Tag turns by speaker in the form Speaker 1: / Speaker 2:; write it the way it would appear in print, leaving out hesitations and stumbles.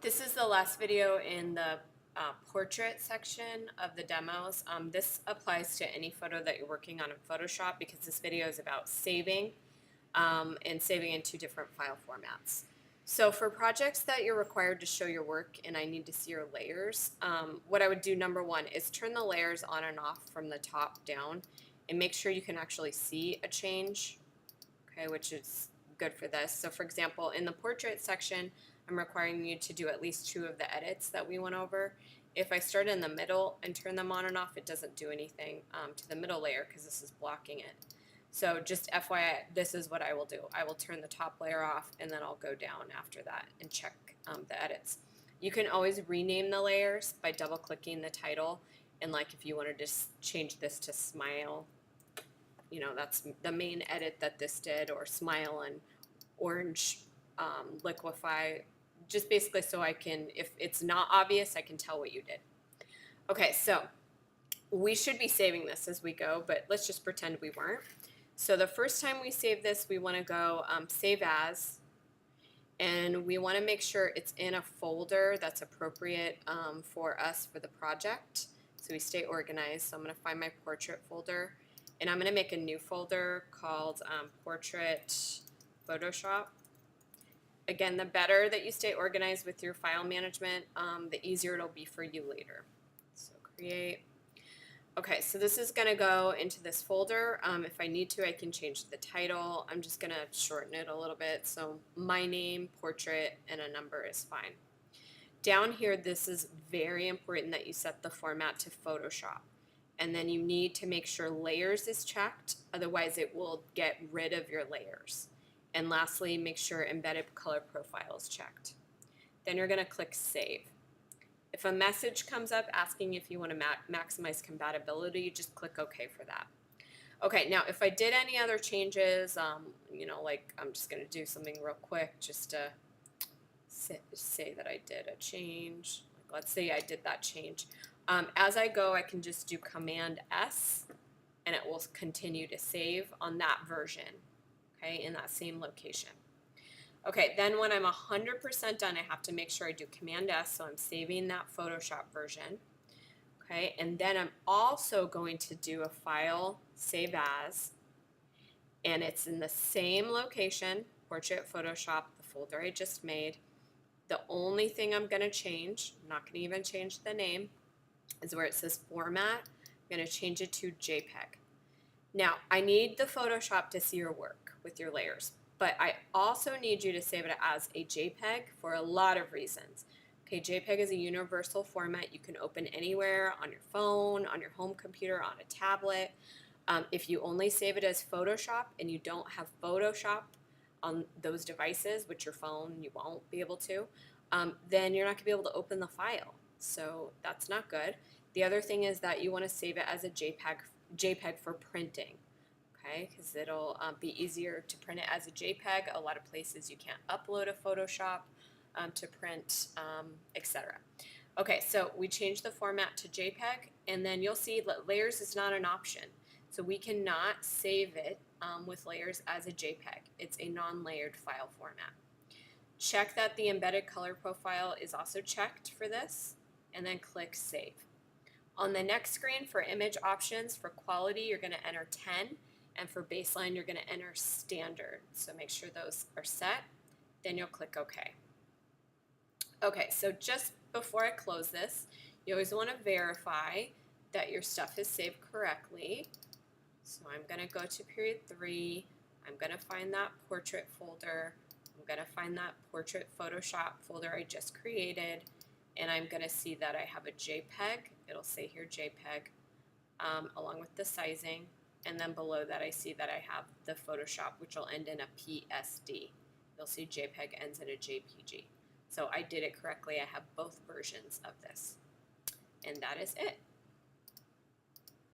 Speaker 1: This is the last video in the portrait section of the demos. This applies to any photo that you're working on in Photoshop because this video is about saving and saving in two different file formats. So for projects that you're required to show your work and I need to see your layers, what I would do, number one, is turn the layers on and off from the top down and make sure you can actually see a change, okay, which is good for this. So for example, in the portrait section, I'm requiring you to do at least two of the edits that we went over. If I start in the middle and turn them on and off, it doesn't do anything to the middle layer because this is blocking it. So just FYI, this is what I will do. I will turn the top layer off and then I'll go down after that and check the edits. You can always rename the layers by double clicking the title, and like if you wanted to change this to smile, you know, that's the main edit that this did, or smile and orange liquefy, just basically so I can, if it's not obvious, I can tell what you did. Okay, so we should be saving this as we go, but let's just pretend we weren't. So the first time we save this, we want to go save as, and we want to make sure it's in a folder that's appropriate for us for the project, so we stay organized. So I'm going to find my portrait folder, and I'm going to make a new folder called Portrait Photoshop. Again, the better that you stay organized with your file management, the easier it'll be for you later. So create. Okay, so this is going to go into this folder. If I need to, I can change the title. I'm just going to shorten it a little bit. So my name, portrait, and a number is fine. Down here, this is very important that you set the format to Photoshop. And then you need to make sure layers is checked, otherwise it will get rid of your layers. And lastly, make sure embedded color profile is checked. Then you're going to click Save. If a message comes up asking if you want to maximize compatibility, just click OK for that. Okay, now if I did any other changes, you know, like I'm just going to do something real quick just to say that I did a change. Like, let's say I did that change. As I go, I can just do Command S, and it will continue to save on that version, okay, in that same location. Okay, then when I'm 100% done, I have to make sure I do Command S, so I'm saving that Photoshop version. Okay, and then I'm also going to do a file, Save As, and it's in the same location, Portrait Photoshop, the folder I just made. The only thing I'm going to change, I'm not going to even change the name, is where it says Format. I'm going to change it to JPEG. Now, I need the Photoshop to see your work with your layers, but I also need you to save it as a JPEG for a lot of reasons. Okay, JPEG is a universal format you can open anywhere, on your phone, on your home computer, on a tablet. If you only save it as Photoshop and you don't have Photoshop on those devices, which your phone you won't be able to, then you're not going to be able to open the file. So that's not good. The other thing is that you want to save it as a JPEG for printing, okay, because it'll be easier to print it as a JPEG. A lot of places you can't upload a Photoshop to print, etc. Okay, so we changed the format to JPEG, and then you'll see that layers is not an option. So we cannot save it with layers as a JPEG. It's a non-layered file format. Check that the embedded color profile is also checked for this, and then click Save. On the next screen for image options, for quality, you're going to enter 10, and for baseline, you're going to enter standard. So make sure those are set, then you'll click OK. Okay, so just before I close this, you always want to verify that your stuff is saved correctly. So I'm going to go to period 3, I'm going to find that portrait folder, I'm going to find that portrait Photoshop folder I just created, and I'm going to see that I have a JPEG. It'll say here JPEG along with the sizing, and then below that I see that I have the Photoshop, which will end in a PSD. You'll see JPEG ends in a JPG. So I did it correctly. I have both versions of this, and that is it.